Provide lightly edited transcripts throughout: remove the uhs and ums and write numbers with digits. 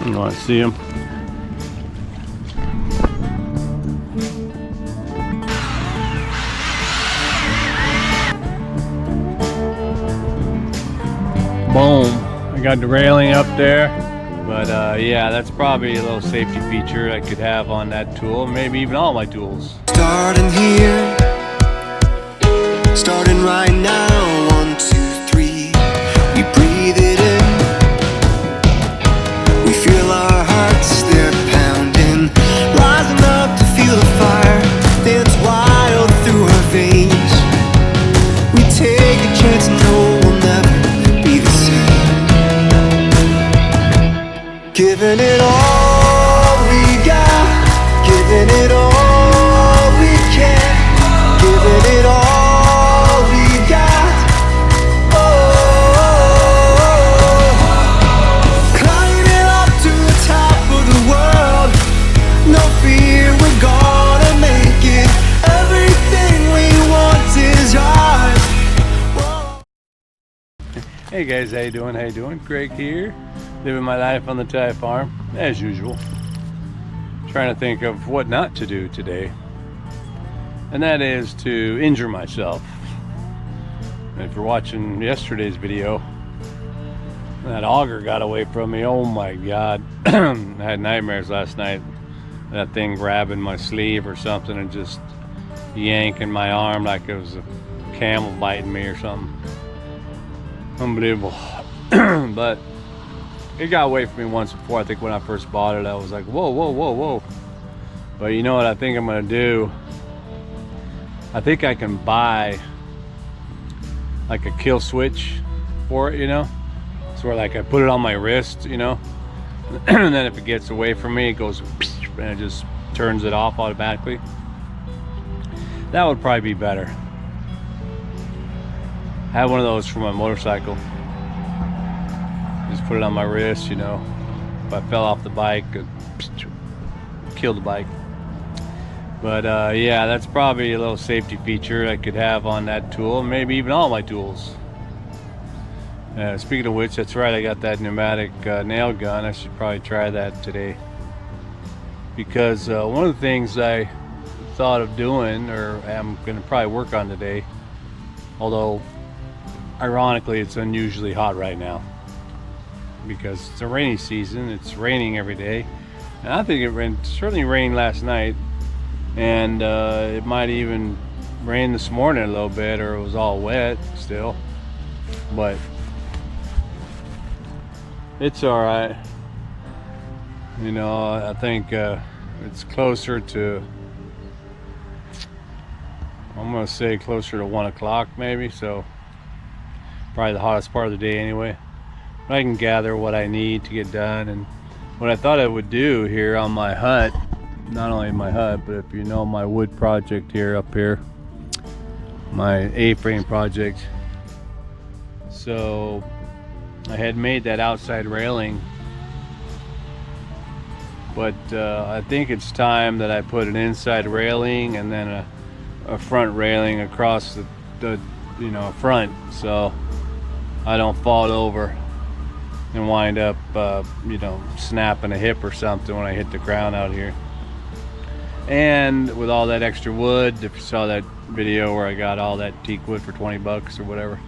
You want to see them? Boom. I got the railing up there. But yeah, that's probably a little safety feature I could have on that tool. Maybe even all my tools. Starting here. Starting right now. 1, 2, 3. We breathe it in. We feel our hearts, they're pounding. Rising up to feel the fire dance wild through our veins. We take a chance and know we'll never be the same. Giving it all we got. Giving it all we can. Giving it all. Hey guys, how you doing? How you doing? Greg here, living my life on the Thai farm, as usual. Trying to think of what not to do today, and that is to injure myself. And if you're watching yesterday's video, that auger got away from me. Oh my God, I had nightmares last night. That thing grabbing my sleeve or something and just yanking my arm like it was a camel biting me or something. Unbelievable. But it got away from me once before. I think when I first bought it, I was like, whoa, whoa, whoa, whoa. But you know what I think I'm gonna do? I think I can buy like a kill switch for it, you know? So where like I put it on my wrist, you know? And then if it gets away from me, it goes and it just turns it off automatically. That would probably be better. I have one of those for my motorcycle. Just put it on my wrist, you know. If I fell off the bike, it'd kill the bike. But yeah, that's probably a little safety feature I could have on that tool, maybe even all my tools. Speaking of which, that's right, I got that pneumatic nail gun. I should probably try that today. Because one of the things I thought of doing, or I'm going to probably work on today, although ironically it's unusually hot right now because it's a rainy season. It's raining every day, and I think it certainly rained last night, and it might even rain this morning a little bit, or it was all wet still, but it's all right. You know, I think it's closer to, I'm gonna say closer to 1 o'clock maybe, so probably the hottest part of the day anyway. But I can gather what I need to get done. And what I thought I would do here on my hut, not only my hut, but if you know my wood project here up here, my A-frame project. So I had made that outside railing, but I think it's time that I put an inside railing and then a front railing across the you know, front, so I don't fall over and wind up you know, snapping a hip or something when I hit the ground out here. And with all that extra wood, if you saw that video where I got all that teak wood for 20 bucks or whatever,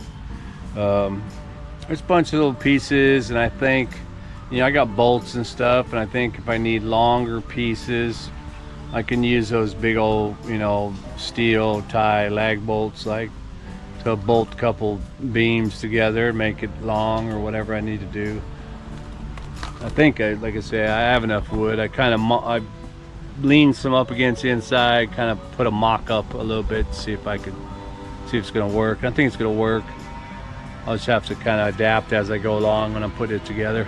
there's a bunch of little pieces, and I think, you know, I got bolts and stuff, and I think if I need longer pieces, I can use those big old, you know, steel tie lag bolts, like to bolt a couple beams together, make it long or whatever I need to do. I think, like I say, I have enough wood. I kind of I leaned some up against the inside, kind of put a mock up a little bit to see if I could see if it's going to work. I think it's going to work. I'll just have to kind of adapt as I go along when I'm putting it together.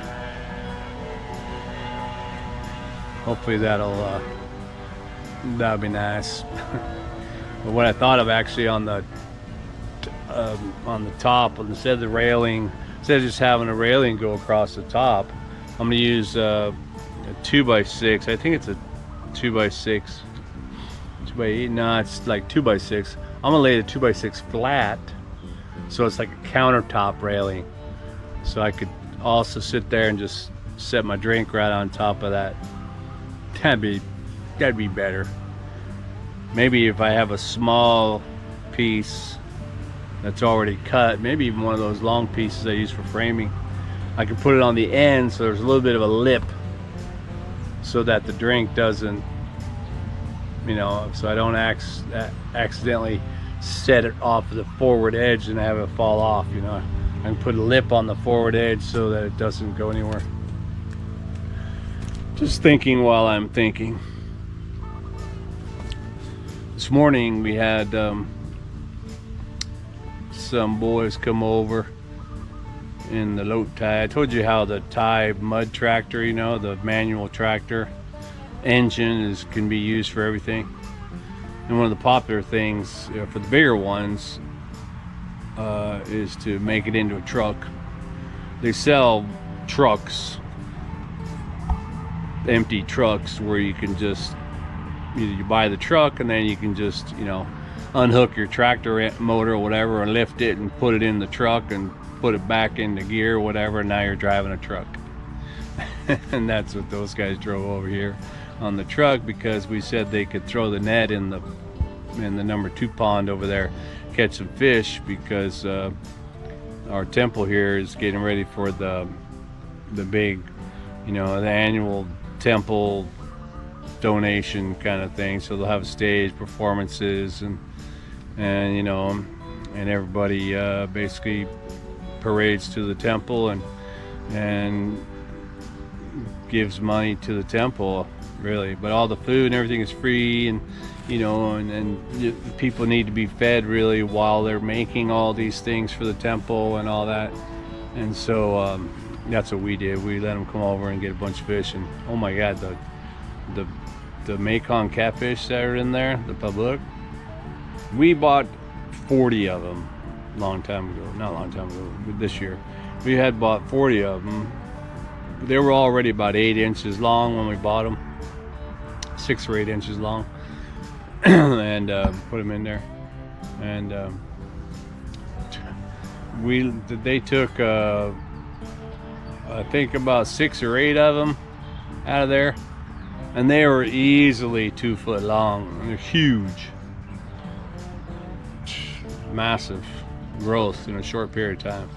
Hopefully that'll be nice. But what I thought of actually on the top, instead of the railing, instead of just having a railing go across the top, I'm going to use a 2x6. I think it's a 2x6, 2x8. No, it's like 2x6. I'm gonna lay the 2x6 flat, so it's like a countertop railing. So I could also sit there and just set my drink right on top of that. That'd be better. Maybe if I have a small piece that's already cut, maybe even one of those long pieces I use for framing, I can put it on the end so there's a little bit of a lip so that the drink doesn't, you know, so I don't accidentally set it off the forward edge and have it fall off, you know. I can put a lip on the forward edge so that it doesn't go anywhere. Just thinking while I'm thinking. This morning we had some boys come over in the load tie. I told you how the tie mud tractor, you know, the manual tractor engine can be used for everything. And one of the popular things for the bigger ones is to make it into a truck. They sell trucks, empty trucks, where you can just, you buy the truck and then you can just, you know, unhook your tractor motor or whatever and lift it and put it in the truck and put it back into gear or whatever, and now you're driving a truck. And that's what those guys drove over here on the truck, because we said they could throw the net in the number 2 pond over there, catch some fish, because our temple here is getting ready for the big, you know, the annual temple donation kind of thing. So they'll have stage performances and you know, and everybody basically parades to the temple and gives money to the temple, really. But all the food and everything is free, and you know, and people need to be fed really while they're making all these things for the temple and all that. And so that's what we did. We let them come over and get a bunch of fish, and oh my God, the Mekong catfish that are in there, the public, we bought 40 of them not a long time ago, this year. We had bought 40 of them. They were already about 8 inches long when we bought them, 6 or 8 inches long. And put them in there, and they took I think about 6 or 8 of them out of there, and they were easily 2 foot long. And they're huge, massive growth in a short period of time.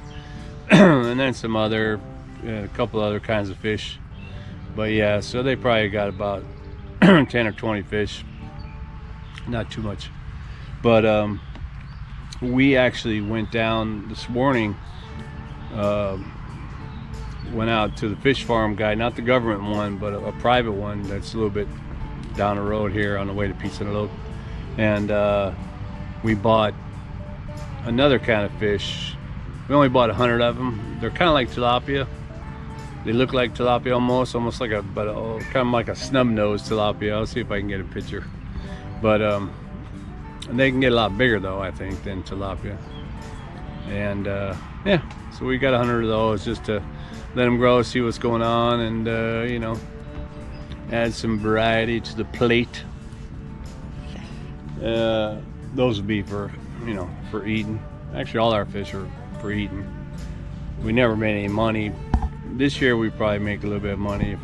And then some other, a couple other kinds of fish. But yeah, so they probably got about 10 or 20 fish. Not too much. But we actually went down this morning, went out to the fish farm guy, not the government one, but a private one that's a little bit down the road here on the way to Pizza and Load. And we bought another kind of fish. We only bought 100 of them. They're kind of like tilapia. They look like tilapia almost like a, but kind of like a snub-nosed tilapia. I'll see if I can get a picture. But and they can get a lot bigger though, I think, than tilapia. And yeah, so we got 100 of those just to let them grow, see what's going on, and you know, add some variety to the plate. Those would be for, you know, for eating. Actually, all our fish are for eating. We never made any money. This year we probably make a little bit of money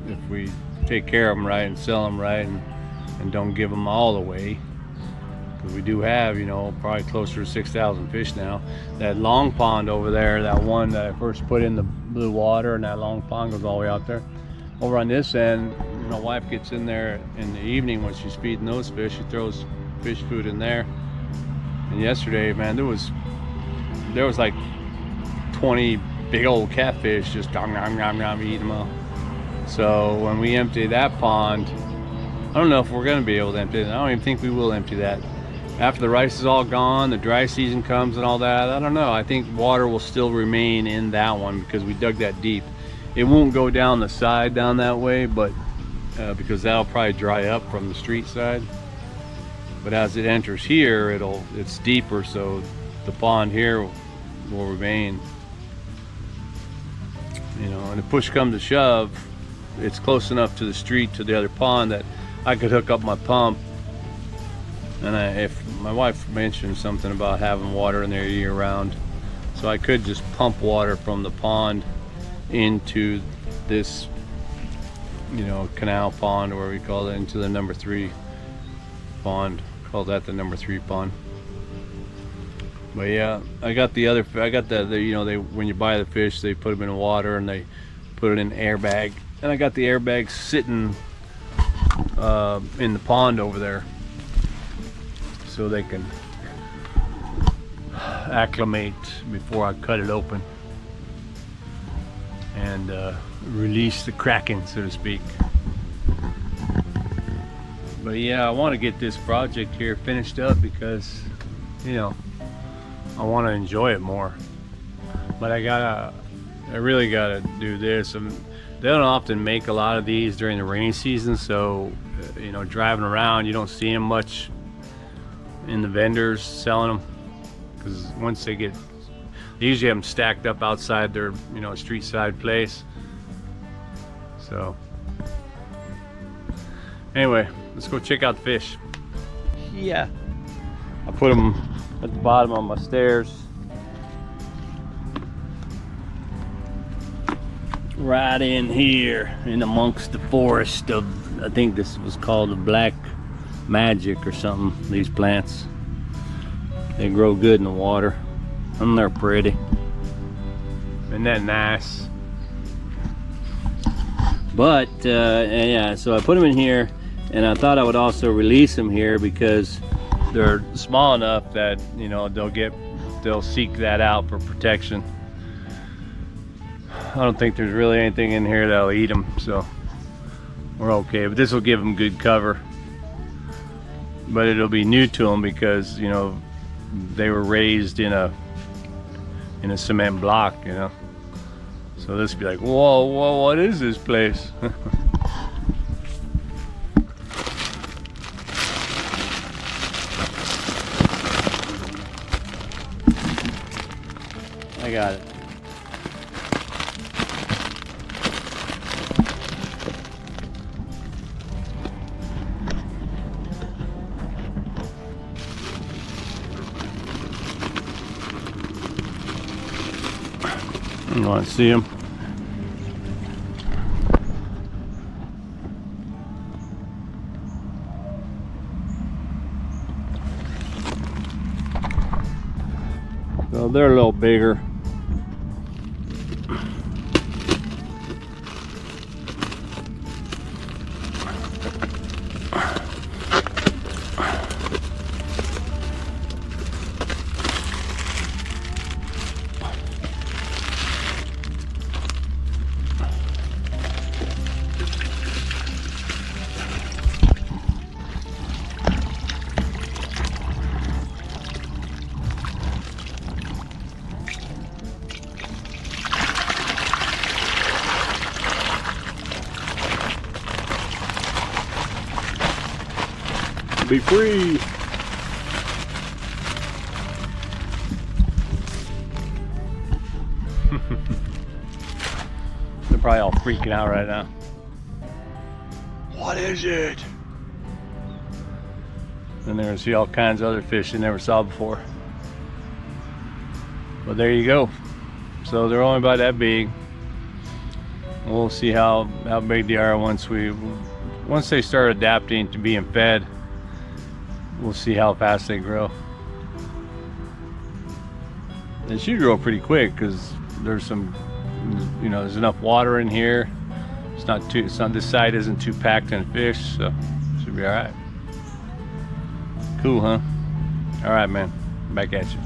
if we take care of them right and sell them right, and don't give them all away, because we do have, you know, probably closer to 6,000 fish now. That long pond over there, that one that I first put in the blue water, and that long pond goes all the way out there. Over on this end, my wife gets in there in the evening when she's feeding those fish. She throws fish food in there. And yesterday, man, there was like 20 big old catfish just nom nom nom nom, eating them all. So when we empty that pond, I don't know if we're going to be able to empty it. I don't even think we will empty that. After the rice is all gone, the dry season comes and all that, I don't know. I think water will still remain in that one because we dug that deep. It won't go down the side down that way, but because that'll probably dry up from the street side. But as it enters here, it's deeper, so the pond here will remain. You know, and if push comes to shove, it's close enough to the street, to the other pond, that I could hook up my pump. And if my wife mentioned something about having water in there year round, so I could just pump water from the pond into this, you know, canal pond, or we call it, into the number 3 pond. Call that the number 3 pond. But yeah, I got the, you know, when you buy the fish, they put them in water and they put it in an airbag, and I got the airbag sitting in the pond over there, so they can acclimate before I cut it open and release the kraken, so to speak. But yeah, I want to get this project here finished up because, you know, I want to enjoy it more. But I really gotta do this. They don't often make a lot of these during the rainy season, so you know, driving around, you don't see them much in the vendors selling them, because once they usually have them stacked up outside their, you know, street side place. So anyway, let's go check out the fish. Yeah, I put them at the bottom of my stairs, right in here, in amongst the forest of, I think this was called the black magic or something. These plants, they grow good in the water and they're pretty. Isn't that nice? But yeah, so I put them in here, and I thought I would also release them here because they're small enough that, you know, they'll seek that out for protection. I don't think there's really anything in here that'll eat them, so we're okay. But this will give them good cover. But it'll be new to them because, you know, they were raised in a cement block, you know. So this will be like, whoa, what is this place? I got it. You want to see them? So they're a little bigger. Be free. They're probably all freaking out right now. What is it? And they're gonna see all kinds of other fish they never saw before. But there you go. So they're only about that big. We'll see how big they are once they start adapting to being fed. We'll see how fast they grow. They should grow pretty quick because there's some, you know, there's enough water in here. This side isn't too packed in fish, so should be all right. Cool, huh? All right, man. Back at you.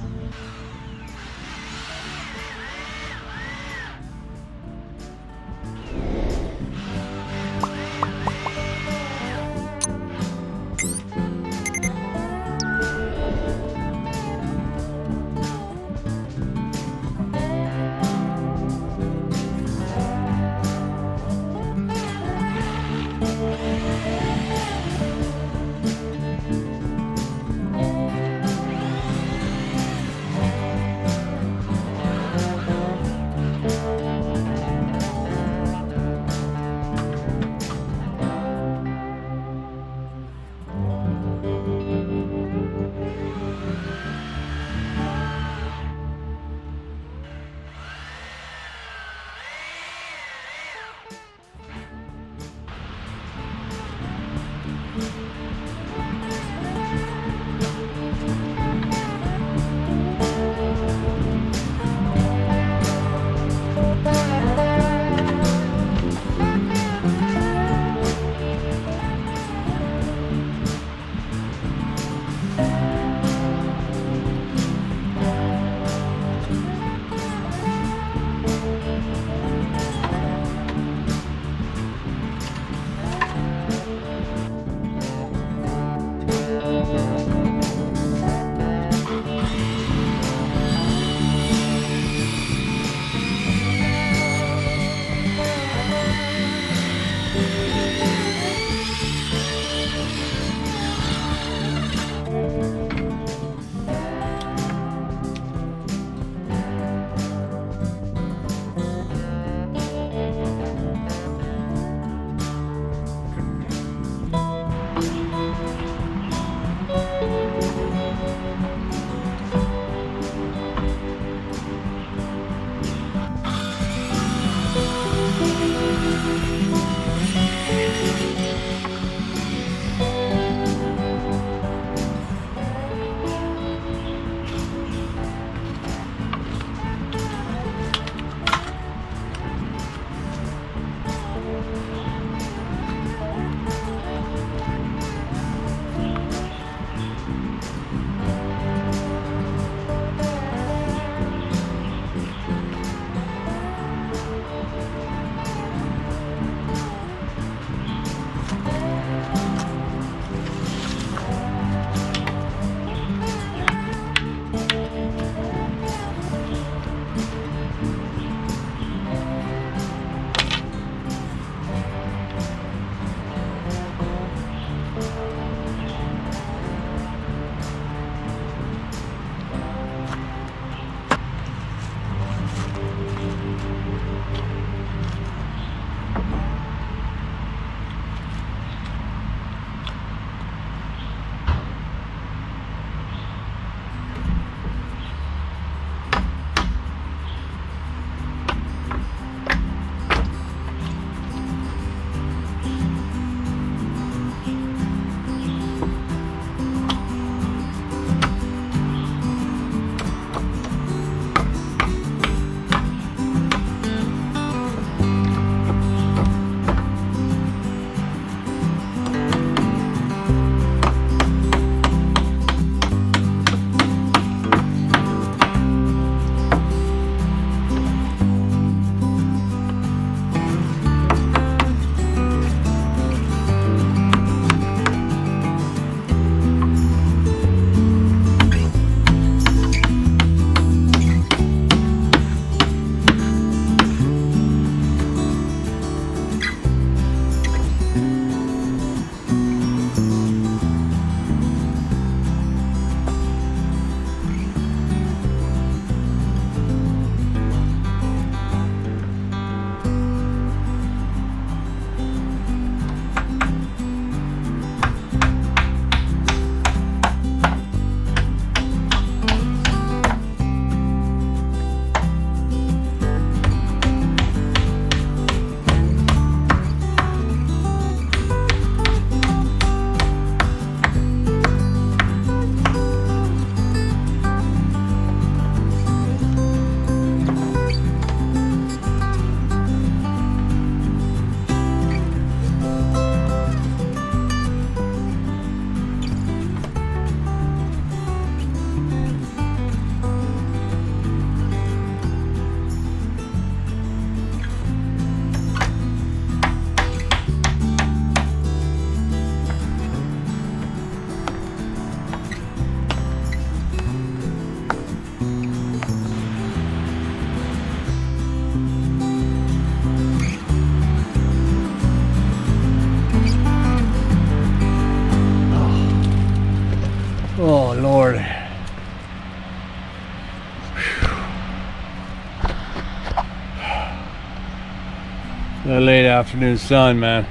afternoon sun, man.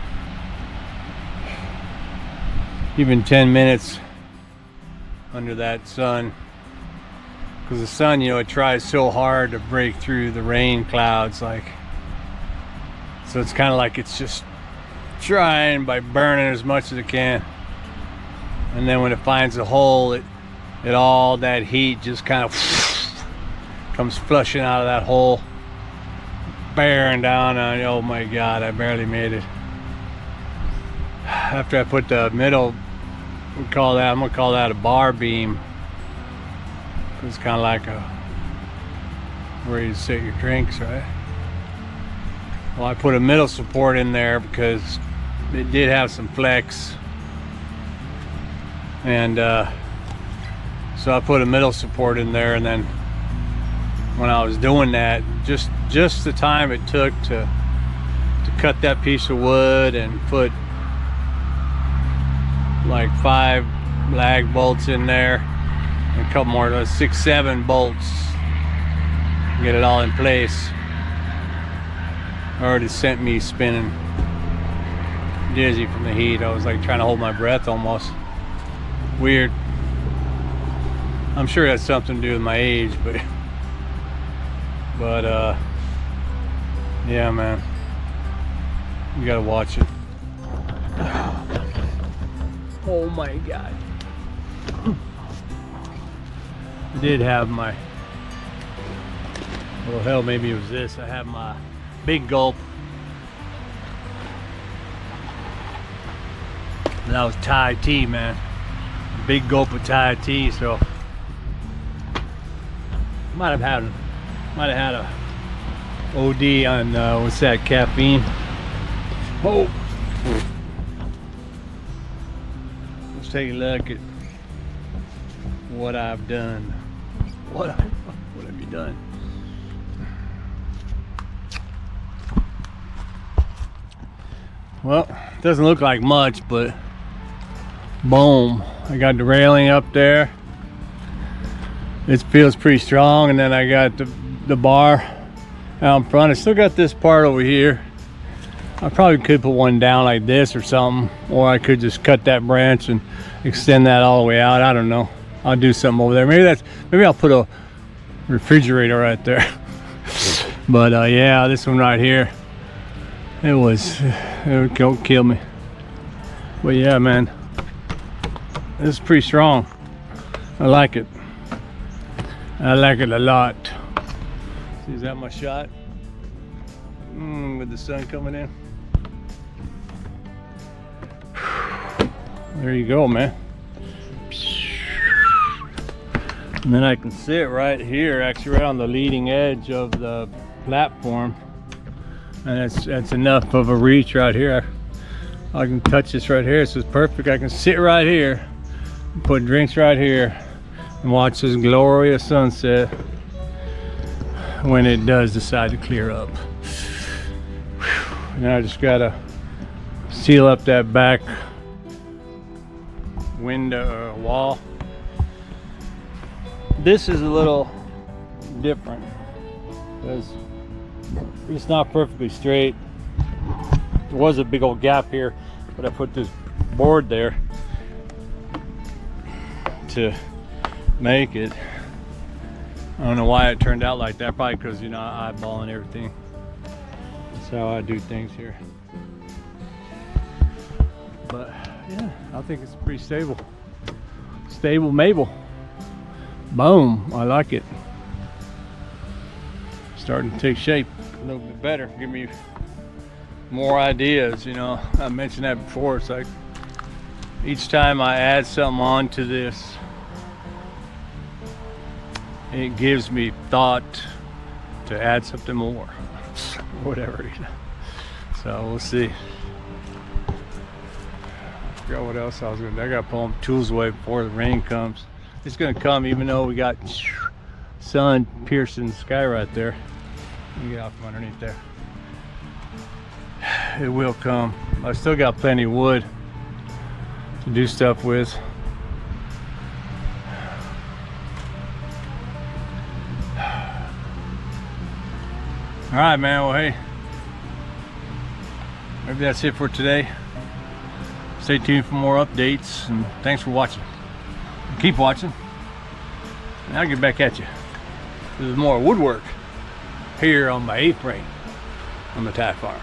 Even 10 minutes under that sun, because the sun, you know, it tries so hard to break through the rain clouds, like, so it's kind of like it's just trying by burning as much as it can, and then when it finds a hole, it all that heat just kind of comes flushing out of that hole, bearing down on you. Oh my God, I barely made it. After I put the middle, I'm gonna call that a bar beam. It's kind of like where you sit your drinks, right? Well, I put a middle support in there because it did have some flex, and so I put a middle support in there, and then when I was doing that, just the time it took to cut that piece of wood and put like 5 lag bolts in there and a couple more, 6-7 bolts, get it all in place, already sent me spinning dizzy from the heat. I was like trying to hold my breath almost. Weird. I'm sure that's something to do with my age, but yeah, man, you gotta watch it. Oh my God. I did have my, well, hell, maybe it was this. I have my big gulp. That was Thai tea, man. Big gulp of Thai tea, so might have had a OD on what's that, caffeine. Oh, let's take a look at what I've done. What have you done? Well, it doesn't look like much, but boom, I got the railing up there. It feels pretty strong, and then I got the bar out in front. I still got this part over here. I probably could put one down like this or something, or I could just cut that branch and extend that all the way out. I don't know. I'll do something over there. Maybe I'll put a refrigerator right there. But yeah, this one right here, it would kill me. But yeah, man, this is pretty strong. I like it. I like it a lot. See, is that my shot? With the sun coming in. There you go, man. And then I can sit right here, actually right on the leading edge of the platform, and that's enough of a reach right here. I can touch this right here. This is perfect. I can sit right here, put drinks right here, and watch this glorious sunset when it does decide to clear up. Now I just gotta seal up that back window or wall. This is a little different because it's not perfectly straight. There was a big old gap here, but I put this board there to make it. I don't know why it turned out like that. Probably because, you know, eyeballing everything. That's how I do things here. But yeah, I think it's pretty stable. Stable Mabel. Boom, I like it. Starting to take shape a little bit better. Give me more ideas, you know. I mentioned that before. It's like each time I add something onto this, it gives me thought to add something more. Whatever, you know. So we'll see. I forgot what else I was gonna do. I gotta pull them tools away before the rain comes. It's gonna come even though we got sun piercing the sky right there. Let me get out from underneath there. It will come. I still got plenty of wood to do stuff with. All right, man. Well, hey, maybe that's it for today. Stay tuned for more updates, and thanks for watching. Keep watching, and I'll get back at you with more woodwork here on my A-frame on the Thai farm.